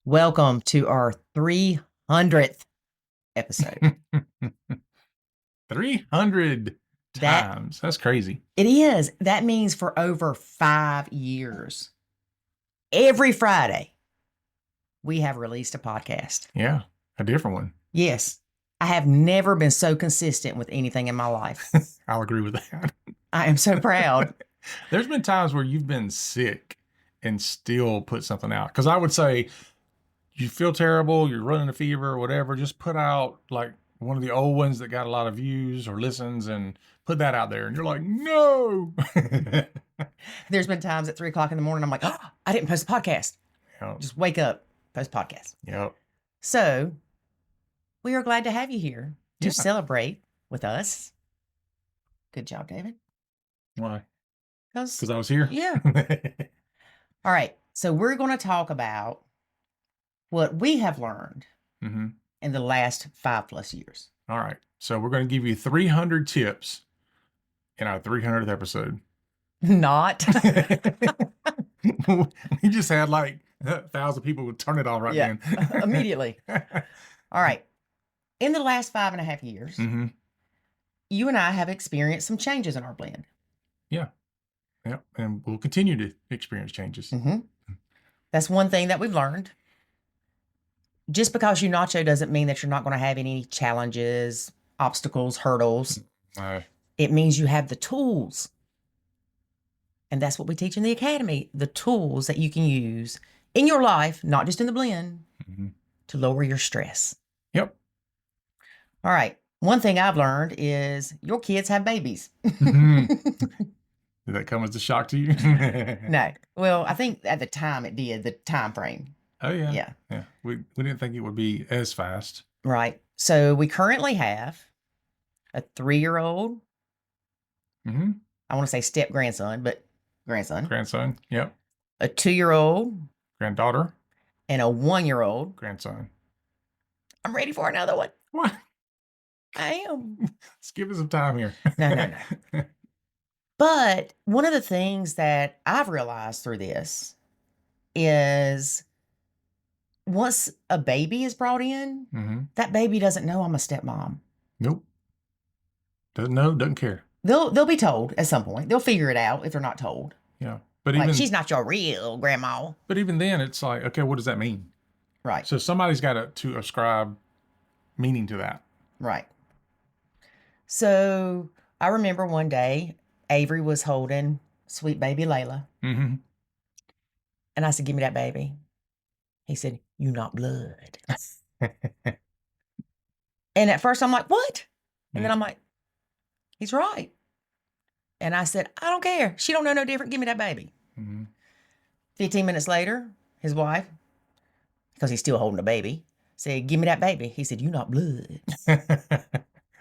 Welcome to our 300th episode. 300 That times. That's crazy. it is. That means for over 5 years, every Friday, we have released a podcast. Yeah, a different one. Yes, I have never been so consistent with anything in my life. I'll agree with that. I am so proud. There's been times where you've been sick and still put something out. Because I would say, you feel terrible, you're running a fever or whatever, just put out like one of the old ones that got a lot of views or listens and put that out there. And you're like, no. There's been times at 3 o'clock in the morning, I'm like, oh, I didn't post a podcast. Yep. Just wake up, post podcast. Yep. So we are glad to have you here to Yeah. celebrate with us. Good job, David. Why? Because Because I was here? Yeah. All right. So we're going to talk about what we have learned Mm-hmm. in the last 5+ years. All right. So we're going to give you 300 tips in our 300th episode. Not. We just had like 1,000 people would turn it off right Yeah. then. Immediately. All right. In the last 5.5 years, Mm-hmm. you and I have experienced some changes in our blend. Yeah. And we'll continue to experience changes. Mm-hmm. That's one thing that we've learned. Just because you nacho doesn't mean that you're not going to have any challenges, obstacles, hurdles. It means you have the tools. And that's what we teach in the academy, the tools that you can use in your life, not just in the blend, Mm-hmm. to lower your stress. Yep. All right. One thing I've learned is your kids have babies. Did that come as a shock to you? No. Well, I think at the time it did, the time frame. Oh, yeah. Yeah. Yeah. We didn't think it would be as fast. Right. So we currently have a 3-year-old. Mm-hmm. I want to say step grandson, but grandson. Grandson. Yep. A 2-year-old Granddaughter. and a 1-year-old. Grandson. I'm ready for another one. What? I am. Let's give it some time here. No. But one of the things that I've realized through this is once a baby is brought in, Mm-hmm. that baby doesn't know I'm a stepmom. Nope. Doesn't know, doesn't care. They'll be told at some point. They'll figure it out if they're not told. Yeah. But Like, even she's not your real grandma. but even then it's like, okay, what does that mean? Right. So somebody's got to ascribe meaning to that. Right. So I remember one day Avery was holding sweet baby Layla. Mm-hmm. And I said, give me that baby. He said, you not blood. And at first I'm like, what? And then I'm like, he's right. And I said, I don't care. She don't know no different. Give me that baby. Mm-hmm. 15 minutes later, his wife, because he's still holding a baby, said, give me that baby. He said, you not blood.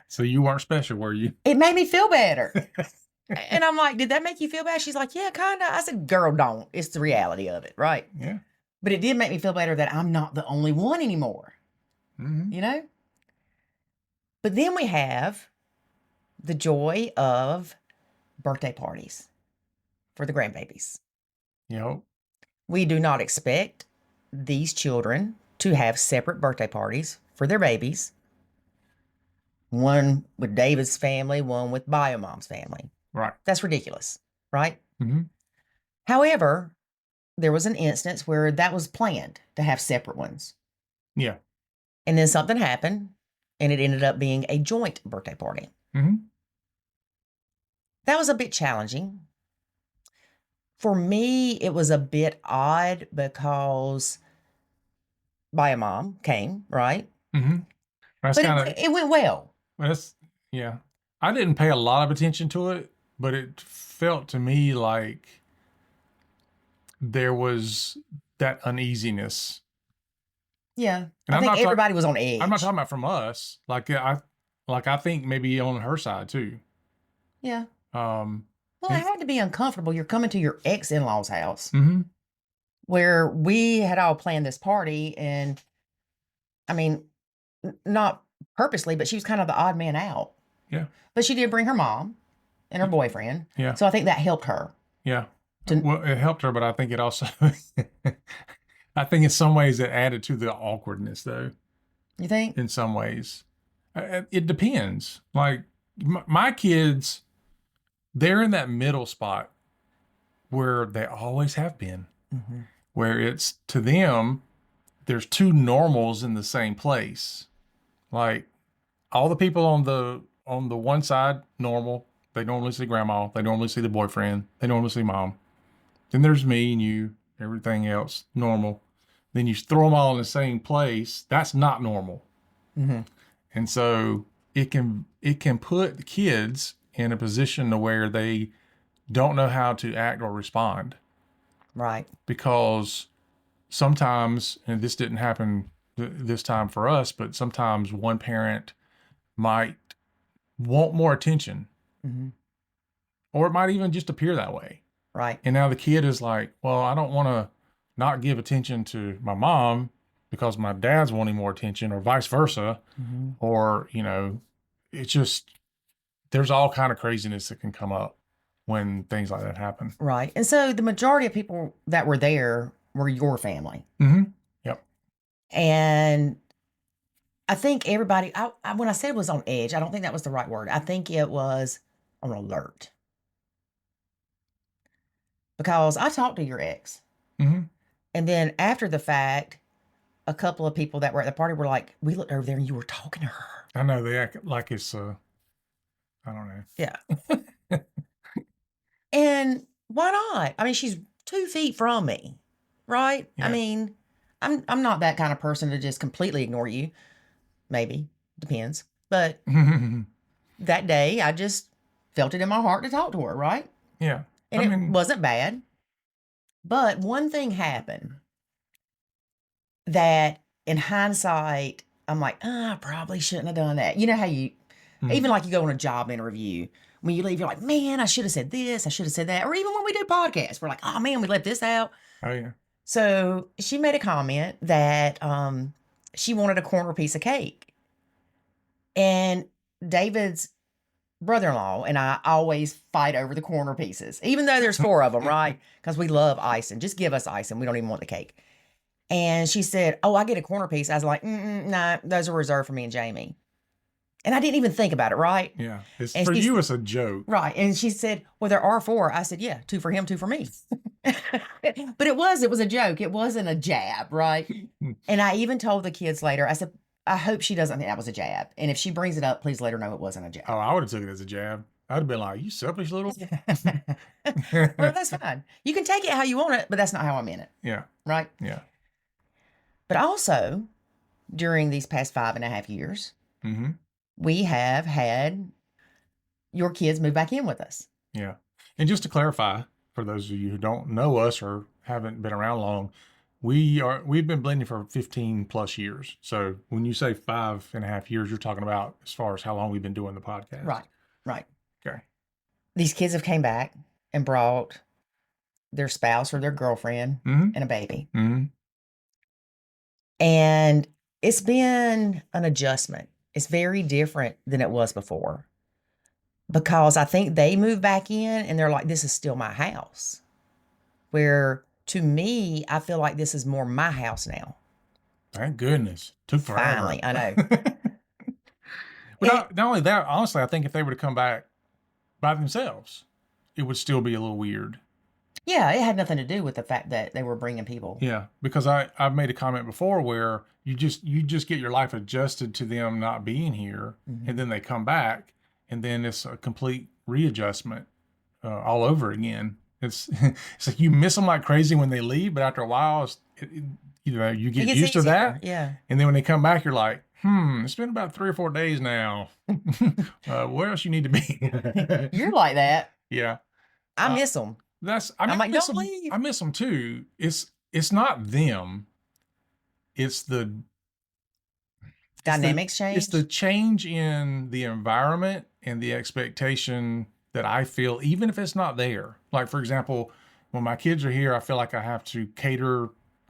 So you weren't special, were you? It made me feel better. And I'm like, did that make you feel bad? She's like, yeah, kind of. I said, girl, don't. It's the reality of it, right? Yeah. But it did make me feel better that I'm not the only one anymore, Mm-hmm. you know? But then we have the joy of birthday parties for the grandbabies. Yep. We do not expect these children to have separate birthday parties for their babies. One with David's family, one with Biomom's family. Right. That's ridiculous, right? Mm-hmm. However, there was an instance where that was planned to have separate ones. Yeah. And then something happened and it ended up being a joint birthday party. Mm-hmm. That was a bit challenging. For me, it was a bit odd because Biomom came, right? Mm-hmm. That's But kind of it went well. that's yeah. I didn't pay a lot of attention to it, but it felt to me like there was that uneasiness. Yeah. And I I'm think not everybody was on edge. I'm not talking about from us. Like I think maybe on her side too. Yeah. Um. Well, it had to be uncomfortable. You're coming to your ex-in-law's house Mm-hmm. where we had all planned this party. And I mean, not purposely, but she was kind of the odd man out. Yeah. But she did bring her mom and her boyfriend. Yeah. So I think that helped her. Yeah. To- Well, it helped her, but I think it also I think in some ways it added to the awkwardness, though. You think? In some ways, it depends. Like my kids, they're in that middle spot where they always have been, Mm-hmm. where it's to them, there's two normals in the same place. Like all the people on the one side, normal. They normally see grandma. They normally see the boyfriend. They normally see mom. Then there's me and you, everything else, normal. Then you throw them all in the same place. That's not normal. Mm-hmm. And so it can put the kids in a position to where they don't know how to act or respond. Right. Because sometimes, and this didn't happen this time for us, but sometimes one parent might want more attention, Mm-hmm. or it might even just appear that way. Right. And now the kid is like, well, I don't want to not give attention to my mom because my dad's wanting more attention, or vice versa. Mm-hmm. Or, it's just, there's all kind of craziness that can come up when things like that happen. Right. And so the majority of people that were there were your family. Mm-hmm. Yep. And I think everybody, when I said it was on edge, I don't think that was the right word. I think it was on alert. Because I talked to your ex. Mm-hmm. And then after the fact, a couple of people that were at the party were like, we looked over there and you were talking to her. I know they act like it's, I don't know. Yeah. And why not? I mean, she's 2 feet from me, right? Yeah. I mean, I'm not that kind of person to just completely ignore you. Maybe. Depends. But that day, I just felt it in my heart to talk to her, right? Yeah. And it wasn't bad. But one thing happened that in hindsight, I'm like, I probably shouldn't have done that. You know how even like you go on a job interview, when you leave, you're like, man, I should have said this, I should have said that. Or even when we do podcasts, we're like, oh man, we left this out. Oh, yeah. So she made a comment that she wanted a corner piece of cake. And David's brother-in-law and I always fight over the corner pieces, even though there's 4 of them, right? Because we love icing. Just give us icing. We don't even want the cake. And she said, oh, I get a corner piece. I was like, nah, those are reserved for me and Jamie. And I didn't even think about it, right? Yeah. And For you, it's a joke. Right. And she said, well, there are 4. I said, yeah, 2 for him, 2 for me. But it was a joke. It wasn't a jab, right? And I even told the kids later, I said, I hope she doesn't think that was a jab. And if she brings it up, please let her know it wasn't a jab. Oh, I would have took it as a jab. I'd have been like, you selfish little. Well, that's fine. You can take it how you want it, but that's not how I meant it. Yeah. Right? Yeah. But also, during these past 5.5 years, Mm-hmm. we have had your kids move back in with us. Yeah. And just to clarify, for those of you who don't know us or haven't been around long, we've been blending for 15 plus years. So when you say 5.5 years, you're talking about as far as how long we've been doing the podcast. Right. Okay. These kids have came back and brought their spouse or their girlfriend Mm-hmm. and a baby. Mm-hmm. And it's been an adjustment. It's very different than it was before. Because I think they moved back in and they're like, this is still my house. Where to me, I feel like this is more my house now. Thank goodness. Took forever. Finally, I know. But not only that, honestly, I think if they were to come back by themselves, it would still be a little weird. Yeah, it had nothing to do with the fact that they were bringing people. Yeah, because I've made a comment before where you just get your life adjusted to them not being here, and then they come back, and then it's a complete readjustment all over again. It's like you miss them like crazy when they leave, but after a while, you get used to that. Yeah. And then when they come back, you're like, it's been about 3 or 4 days now. Where else you need to be? You're like that. Yeah. I miss them. I'm like, miss don't them. leave. I miss them too. It's not them. It's the dynamics change. It's the change in the environment and the expectation that I feel, even if it's not there. Like, for example, when my kids are here, I feel like I have to cater.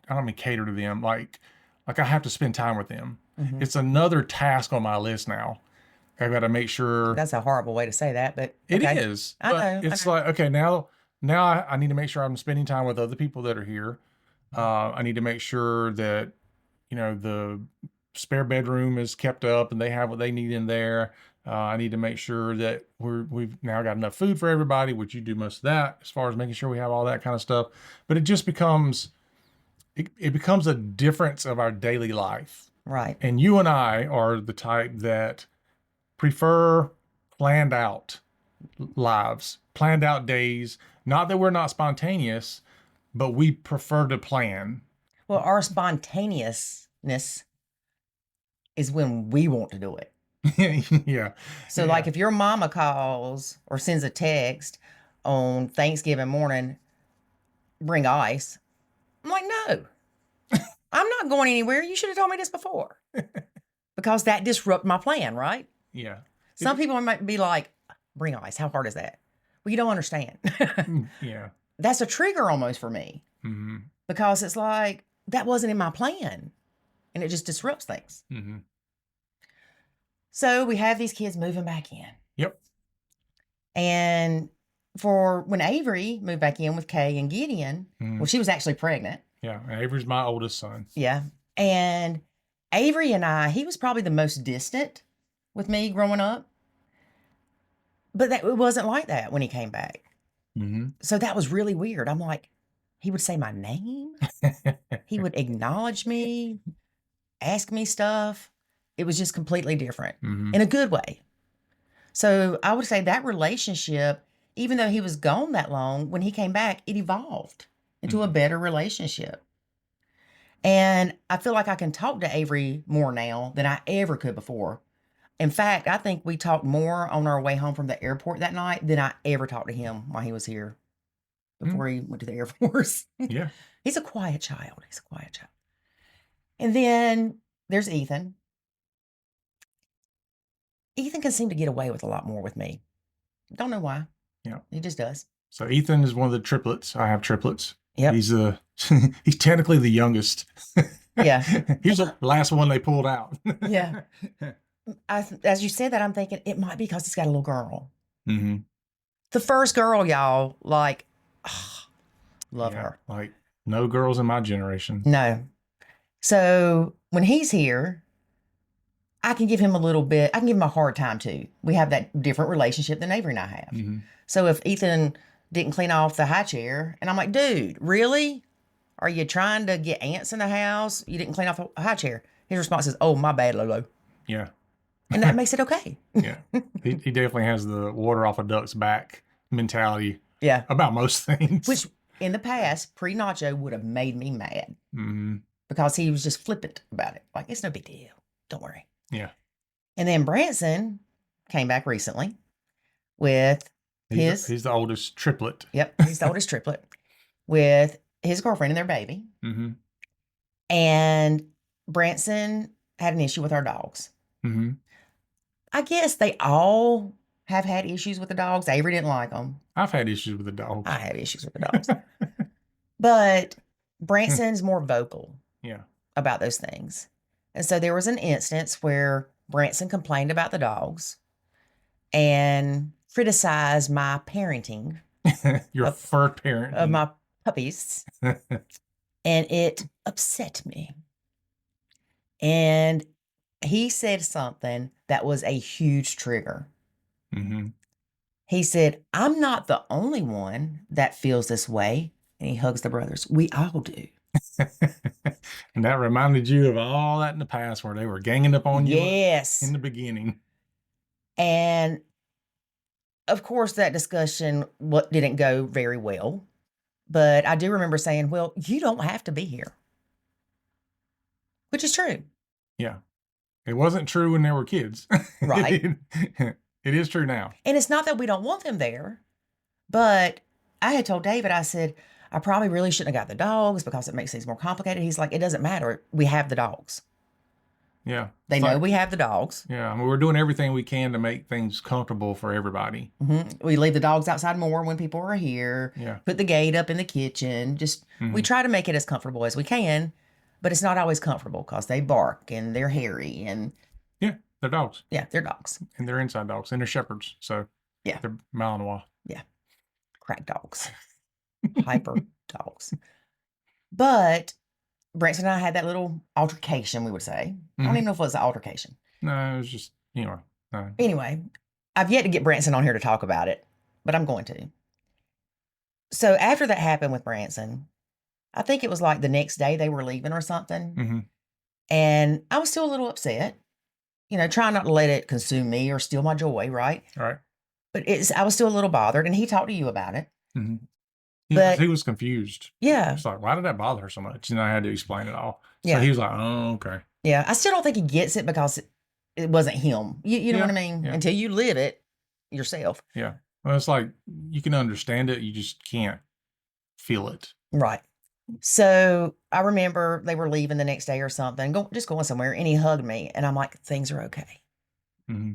I don't mean cater to them. Like I have to spend time with them. Mm-hmm. It's another task on my list now. I've got to make sure. That's a horrible way to say that, but okay. It is. I know. It's like, okay, now I need to make sure I'm spending time with other people that are here. I need to make sure that, the spare bedroom is kept up and they have what they need in there. I need to make sure that we've now got enough food for everybody, which you do most of that as far as making sure we have all that kind of stuff. But it just becomes, it becomes a difference of our daily life. Right. And you and I are the type that prefer planned out lives, planned out days. Not that we're not spontaneous, but we prefer to plan. Well, our spontaneousness is when we want to do it. Yeah. So, Yeah. like, if your mama calls or sends a text on Thanksgiving morning, bring ice, I'm like, no, I'm not going anywhere. You should have told me this before. Because that disrupt my plan, right? Yeah. Some people might be like, bring ice. How hard is that? Well, you don't understand. Yeah. That's a trigger almost for me. Mm-hmm. Because it's like, that wasn't in my plan. And it just disrupts things. Mm-hmm. So we have these kids moving back in. Yep. And for when Avery moved back in with Kay and Gideon, well, she was actually pregnant. Yeah. Avery's my oldest son. Yeah. And Avery and I, he was probably the most distant with me growing up. But it wasn't like that when he came back. Mm-hmm. So that was really weird. I'm like, he would say my name. He would acknowledge me, ask me stuff. It was just completely different in a good way. So I would say that relationship, even though he was gone that long, when he came back, it evolved into a better relationship. And I feel like I can talk to Avery more now than I ever could before. In fact, I think we talked more on our way home from the airport that night than I ever talked to him while he was here before he went to the Air Force. Yeah. He's a quiet child. He's a quiet child. And then there's Ethan. Ethan can seem to get away with a lot more with me. Don't know why. Yeah. He just does. So Ethan is one of the triplets. I have triplets. Yep. He's he's technically the youngest. Yeah. He's the last one they pulled out. Yeah. As you said that, I'm thinking it might be because he's got a little girl. Mm-hmm. The first girl, y'all, like, love her. Like, no girls in my generation. No. So when he's here, I can give him a little bit, I can give him a hard time too. We have that different relationship than Avery and I have. Mm-hmm. So if Ethan didn't clean off the high chair, and I'm like, dude, really? Are you trying to get ants in the house? You didn't clean off the high chair. His response is, oh, my bad, Lolo. Yeah. And that makes it okay. Yeah. He definitely has the water off a duck's back mentality. Yeah. About most things. Which in the past, pre-Nacho would have made me mad. Mm-hmm. Because he was just flippant about it. Like, it's no big deal. Don't worry. Yeah. And then Branson came back recently with he's the oldest triplet. Yep. He's the oldest triplet with his girlfriend and their baby. Mm-hmm. And Branson had an issue with our dogs. Mm-hmm. I guess they all have had issues with the dogs. Avery didn't like them. I've had issues with the dogs. I had issues with the dogs. But Branson's more vocal about those things. And so there was an instance where Branson complained about the dogs and criticized my parenting. Your fur parent. Of my puppies. And it upset me. And he said something that was a huge trigger. Mm-hmm. He said, I'm not the only one that feels this way. And he hugs the brothers. We all do. And that reminded you of all that in the past where they were ganging up on you. Yes. In the beginning. And of course, that discussion didn't go very well. But I do remember saying, well, you don't have to be here. Which is true. Yeah. It wasn't true when they were kids. Right. It is true now. And it's not that we don't want them there. But I had told David, I said, I probably really shouldn't have got the dogs because it makes things more complicated. He's like, it doesn't matter. We have the dogs. Yeah. They know we have the dogs. Yeah. I mean, we're doing everything we can to make things comfortable for everybody. Mm-hmm. We leave the dogs outside more when people are here. Yeah. Put the gate up in the kitchen. Just, we try to make it as comfortable as we can, but it's not always comfortable because they bark and they're hairy and. Yeah. They're dogs. Yeah. They're dogs. And they're inside dogs and they're shepherds. So yeah. They're Malinois. Yeah. Crack dogs. Hyper dogs. But Branson and I had that little altercation, we would say. I don't even know if it was an altercation. No, it was just, anyway. No. Anyway, I've yet to get Branson on here to talk about it, but I'm going to. So after that happened with Branson, I think it was like the next day they were leaving or something. Mm-hmm. And I was still a little upset, trying not to let it consume me or steal my joy, right? All right. But I was still a little bothered, and he talked to you about it. Mm-hmm. But he was confused. yeah, It's like, why did that bother her so much? And I had to explain it all. So yeah, he was like, oh, okay. yeah. I still don't think he gets it because it wasn't him. You know what I mean? Yeah. Until you live it yourself. Yeah. Well, it's like you can understand it, you just can't feel it. Right. So I remember they were leaving the next day or something, just going somewhere, and he hugged me, and I'm like, things are okay. Mm-hmm.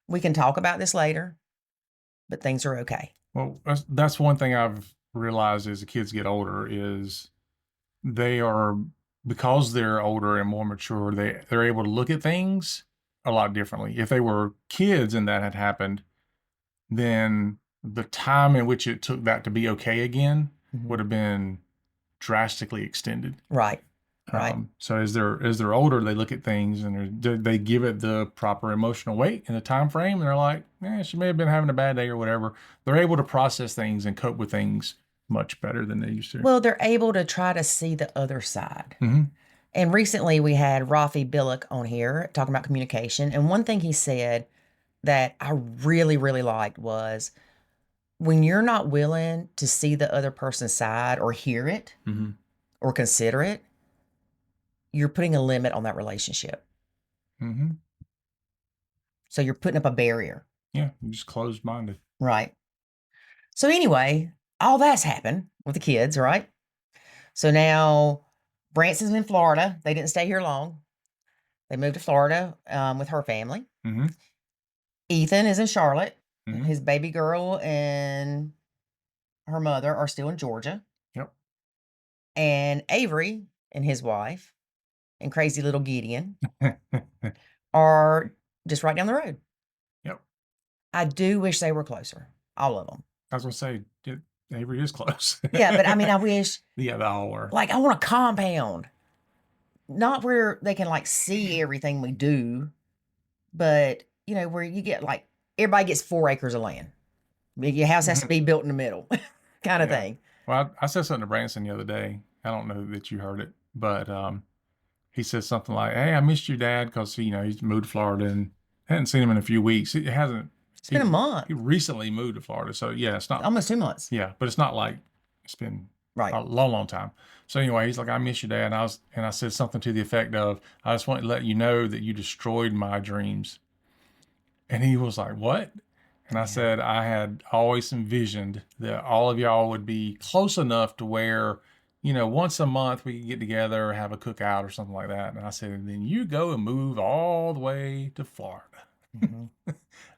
We can talk about this later, but things are okay. Well, that's one thing I've realized as the kids get older is they are, because they're older and more mature, they're able to look at things a lot differently. If they were kids and that had happened, then the time in which it took that to be okay again would have been drastically extended. Right. Right. So as they're older, they look at things and they give it the proper emotional weight and the time frame, and they're like, she may have been having a bad day or whatever. They're able to process things and cope with things much better than they used to. Well, they're able to try to see the other side. Mm-hmm. And recently we had Rafi Billick on here talking about communication. And one thing he said that I really, really liked was when you're not willing to see the other person's side or hear it Mm-hmm. or consider it, you're putting a limit on that relationship. Mm-hmm. So you're putting up a barrier. Yeah, you're just closed-minded. Right. So anyway, all that's happened with the kids, right? So now Branson's in Florida. They didn't stay here long. They moved to Florida with her family. Mm-hmm. Ethan is in Charlotte. Mm-hmm. His baby girl and her mother are still in Georgia. Yep. And Avery and his wife and crazy little Gideon are just right down the road. Yep. I do wish they were closer, all of them. I was going to say, Avery is close. Yeah, but I mean, I wish. Yeah, they all were. Like, I want a compound. Not where they can, like, see everything we do, but, where you get, like, everybody gets 4 acres of land. Your house has to be built in the middle kind of thing. Well, I said something to Branson the other day. I don't know that you heard it, but he said something like, "Hey, I missed you, Dad," because he's moved to Florida and hadn't seen him in a few weeks. It hasn't. It's been a month. He recently moved to Florida, so yeah, it's not almost 2 months. Yeah, but it's not like it's been right a long, long time. So anyway, he's like, "I miss you, Dad," and I said something to the effect of, "I just want to let you know that you destroyed my dreams." And he was like, "What?" And I said, I had always envisioned that all of y'all would be close enough to where, once a month we could get together, have a cookout or something like that. And I said, and then you go and move all the way to Florida. Mm-hmm.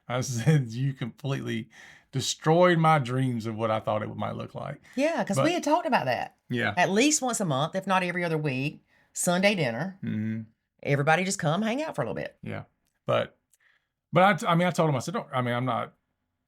I said, you completely destroyed my dreams of what I thought it might look like. Yeah, because we had talked about that. Yeah. At least once a month, if not every other week, Sunday dinner. Mm-hmm. Everybody just come hang out for a little bit. Yeah. But I told him, I said,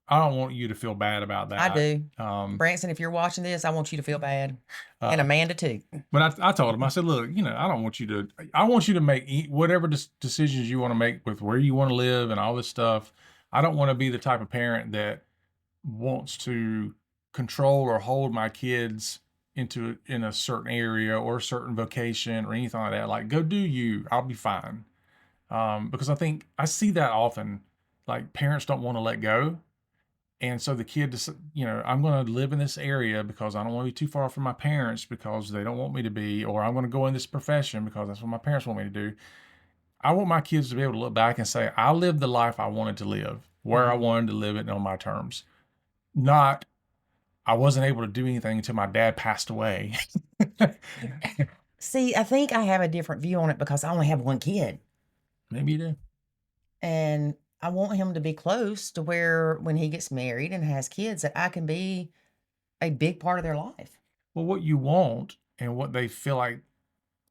I don't want you to feel bad about that. I do. Branson, if you're watching this, I want you to feel bad. And Amanda too. But I told him, I said, look, I want you to make whatever decisions you want to make with where you want to live and all this stuff. I don't want to be the type of parent that wants to control or hold my kids in a certain area or a certain vocation or anything like that. Like, go do you, I'll be fine. Because I think I see that often, like parents don't want to let go. And so the kid, I'm going to live in this area because I don't want to be too far from my parents because they don't want me to be, or I'm going to go in this profession because that's what my parents want me to do. I want my kids to be able to look back and say, I lived the life I wanted to live, where I wanted to live it on my terms. Not, I wasn't able to do anything until my dad passed away. See, I think I have a different view on it because I only have one kid. Maybe you do. And I want him to be close to where when he gets married and has kids that I can be a big part of their life. Well, what you want and what they feel like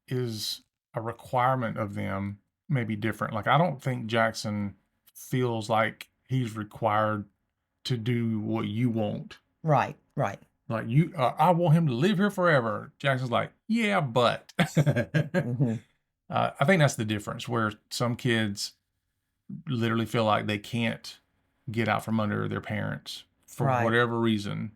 is a requirement of them may be different. Like, I don't think Jackson feels like he's required to do what you want. Right, right. Like, I want him to live here forever. Jackson's like, yeah, but. Mm-hmm. I think that's the difference, where some kids literally feel like they can't get out from under their parents for Right. whatever reason.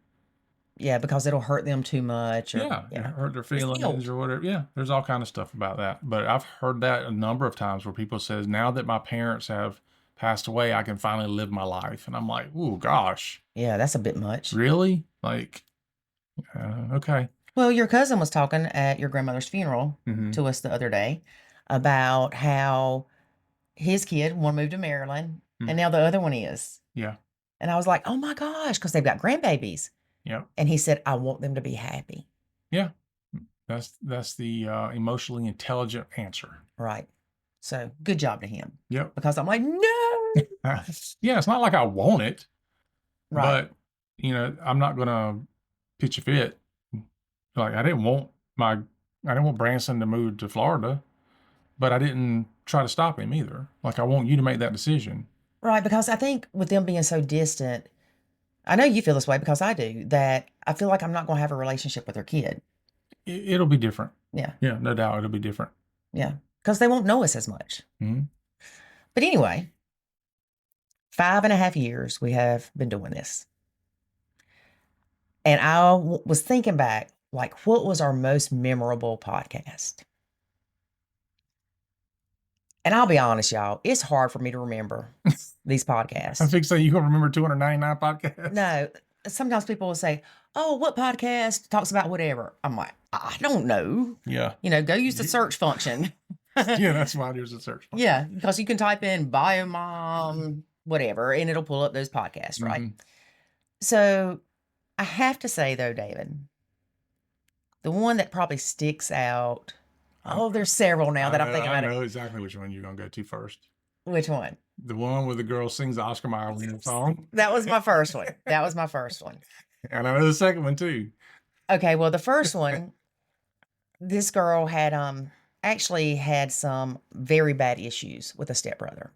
Yeah, because it'll hurt them too much, or Yeah, it hurt their it's feelings guilt. or whatever. Yeah, there's all kind of stuff about that. But I've heard that a number of times where people says, now that my parents have passed away, I can finally live my life. And I'm like, oh gosh, Yeah, that's a bit much. really? Like, okay. Well, your cousin was talking at your grandmother's funeral Mm-hmm. to us the other day about how his kid, one moved to Maryland, and now the other one is. Yeah. And I was like, oh my gosh, because they've got grandbabies. Yeah. And he said, I want them to be happy. Yeah. That's the emotionally intelligent answer. Right. So good job to him. Yep. Because I'm like, no. Yeah, it's not like I want it, Right. but I'm not gonna pitch a fit. Like, I didn't want Branson to move to Florida, but I didn't try to stop him either. Like, I want you to make that decision. Right. Because I think with them being so distant, I know you feel this way because I do, that I feel like I'm not going to have a relationship with their kid. It'll be different. Yeah. Yeah, no doubt it'll be different. Yeah. Because they won't know us as much. Mm-hmm. But anyway, 5.5 years we have been doing this. And I was thinking back, like, what was our most memorable podcast? And I'll be honest, y'all, it's hard for me to remember these podcasts. I think so. You can remember 299 podcasts? No. Sometimes people will say, oh, what podcast talks about whatever? I'm like, I don't know. Yeah. Go use the search function. Yeah, that's why there's a search function. Yeah, because you can type in biomom, whatever, and it'll pull up those podcasts, right? Mm-hmm. So I have to say, though, David, the one that probably sticks out. Oh, there's several now that I'm thinking about I know exactly which one you're going to go to first. Which one? The one where the girl sings the Oscar Mayer song. That was my first one. That was my first one. And I know the second one too. Okay, well, the first one, this girl had actually had some very bad issues with a stepbrother.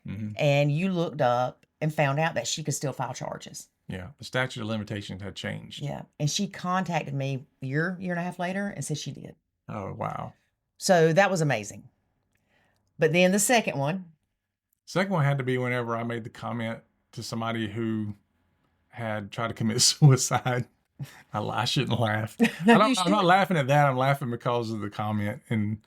Mm-hmm. And you looked up and found out that she could still file charges. Yeah, the statute of limitations had changed. Yeah, and she contacted me a year and a half later and said she did. Oh, wow. So that was amazing. But then the second one. Second one had to be whenever I made the comment to somebody who had tried to commit suicide. I shouldn't laugh. I'm not laughing at that. I'm laughing because of the comment. And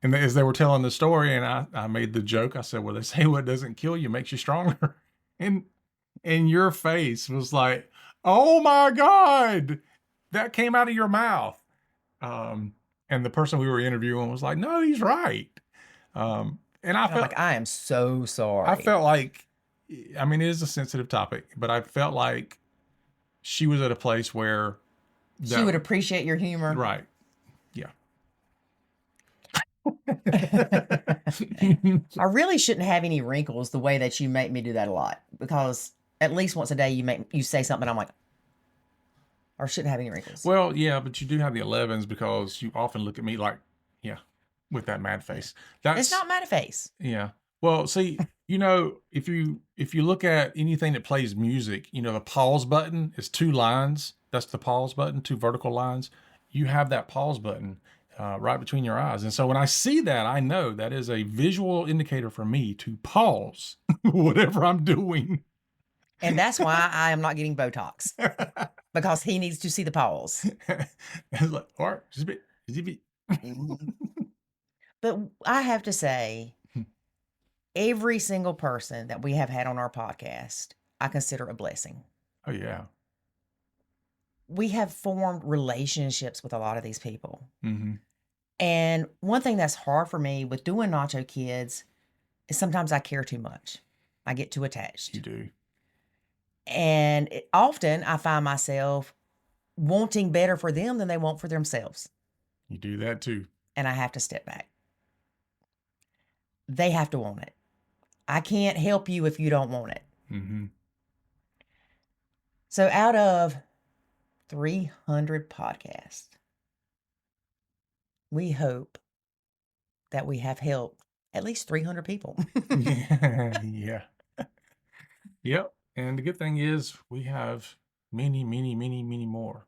as they were telling the story, and I made the joke, I said, well, they say what doesn't kill you makes you stronger. And your face was like, oh my God, that came out of your mouth. And the person we were interviewing was like, no, he's right. And I felt like, I am so sorry. I felt like, I mean, it is a sensitive topic, but I felt like she was at a place where she would appreciate your humor. Right. Yeah. I really shouldn't have any wrinkles the way that you make me do that a lot, because at least once a day you say something, I'm like, or shouldn't have any wrinkles. Well, yeah, but you do have the 11s because you often look at me like, yeah, with that mad face. It's not mad face. Yeah. Well, see, if you look at anything that plays music, the pause button is 2 lines. That's the pause button, 2 vertical lines. You have that pause button right between your eyes. And so when I see that, I know that is a visual indicator for me to pause whatever I'm doing. And that's why I am not getting Botox, because he needs to see the pause. It's like, all right, just a bit. But I have to say, every single person that we have had on our podcast, I consider a blessing. Oh, yeah. We have formed relationships with a lot of these people. Mm-hmm. And one thing that's hard for me with doing Nacho Kids is sometimes I care too much. I get too attached. You do. And often I find myself wanting better for them than they want for themselves. You do that too. And I have to step back. They have to want it. I can't help you if you don't want it. Mm-hmm. So out of 300 podcasts, we hope that we have helped at least 300 people. Yeah. Yep. And the good thing is we have many, many, many, many more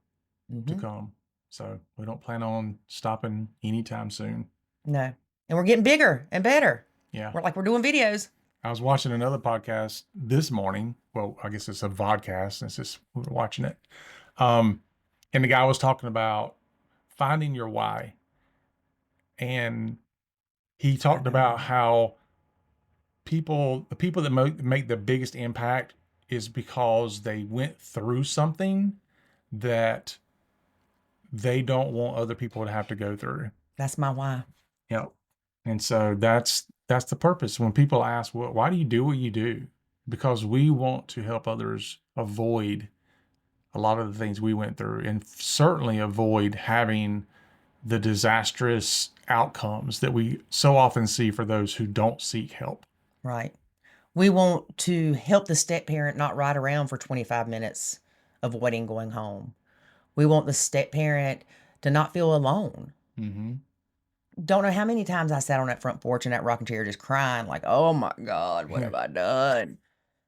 to Mm-hmm. come. So we don't plan on stopping anytime soon. No. And we're getting bigger and better. Yeah. We're doing videos. I was watching another podcast this morning. Well, I guess it's a vodcast since we're watching it. And the guy was talking about finding your why. And he talked about how the people that make the biggest impact is because they went through something that they don't want other people to have to go through. That's my why. Yep. And so that's the purpose. When people ask, well, why do you do what you do? Because we want to help others avoid a lot of the things we went through, and certainly avoid having the disastrous outcomes that we so often see for those who don't seek help. Right. We want to help the step parent not ride around for 25 minutes avoiding going home. We want the step parent to not feel alone. Mm-hmm. Don't know how many times I sat on that front porch in that rocking chair just crying, like, oh my God, what have I done?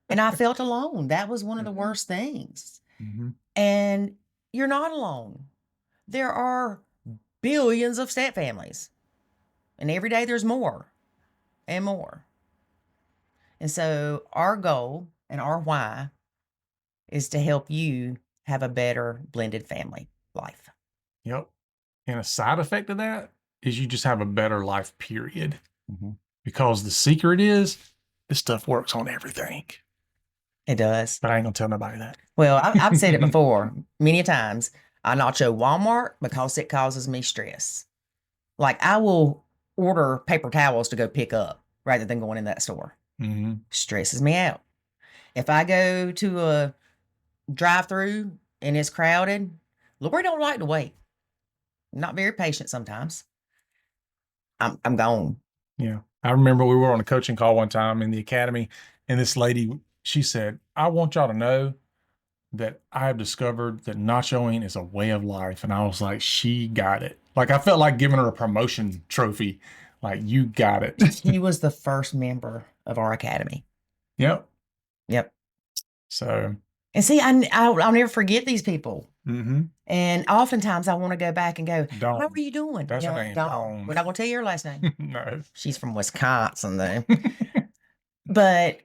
And I felt alone. That was one of the worst things. Mm-hmm. And you're not alone. There are billions of step families. And every day there's more and more. And so our goal and our why is to help you have a better blended family life. Yep. And a side effect of that is you just have a better life, period. Mm-hmm. Because the secret is this stuff works on everything. It does. But I ain't gonna tell nobody that. Well, I've said it before many times. I nacho Walmart because it causes me stress. Like I will order paper towels to go pick up rather than going in that store. Mm-hmm. Stresses me out. If I go to a drive-through and it's crowded, Lori don't like to wait. Not very patient sometimes. I'm gone. Yeah. I remember we were on a coaching call one time in the academy, and this lady, she said, I want y'all to know that I have discovered that nachoing is a way of life. And I was like, she got it. Like, I felt like giving her a promotion trophy. Like, you got it. He was the first member of our academy. Yep. Yep. So. And see, I'll never forget these people. Mm-hmm. And oftentimes I want to go back and go, Dawn. how are you doing? That's her name. Dawn. We're not going to tell you her last name. No. She's from Wisconsin, though. But,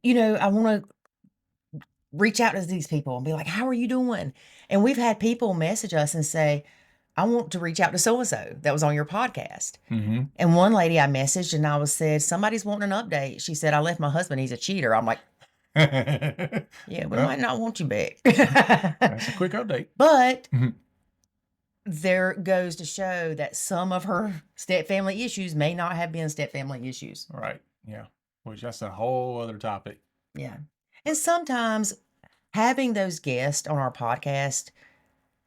I want to reach out to these people and be like, how are you doing? And we've had people message us and say, I want to reach out to so-and-so that was on your podcast. Mm-hmm. And one lady I messaged and I said, somebody's wanting an update. She said, I left my husband. He's a cheater. I'm like, yeah, we might not want you back. That's a quick update. But there goes to show that some of her step family issues may not have been step family issues. Right. Yeah. Which that's a whole other topic. Yeah. And sometimes having those guests on our podcast,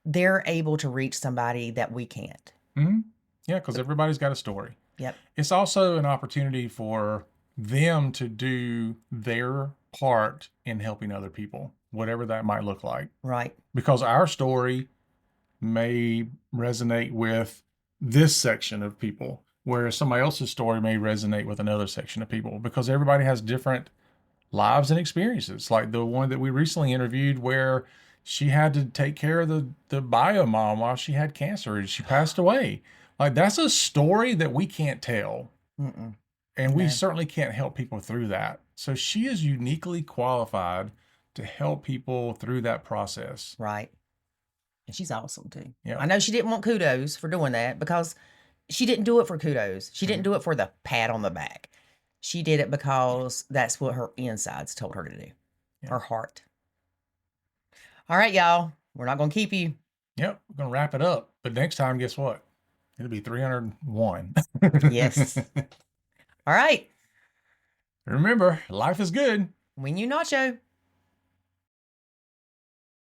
they're able to reach somebody that we can't. Mm-hmm. Yeah, because everybody's got a story. Yep. It's also an opportunity for them to do their part in helping other people, whatever that might look like. Right. Because our story may resonate with this section of people, whereas somebody else's story may resonate with another section of people, because everybody has different lives and experiences. Like the one that we recently interviewed where she had to take care of the bio mom while she had cancer and she passed away. Like that's a story that we can't tell. Mm-mm. And we certainly can't help people through that. So she is uniquely qualified to help people through that process. Right. And she's awesome too. Yeah. I know she didn't want kudos for doing that because she didn't do it for kudos. She didn't do it for the pat on the back. She did it because that's what her insides told her to do. Yeah. Her heart. All right, y'all. We're not going to keep you. Yep. We're going to wrap it up. But next time, guess what? It'll be 301. Yes. All right. Remember, life is good when you nacho.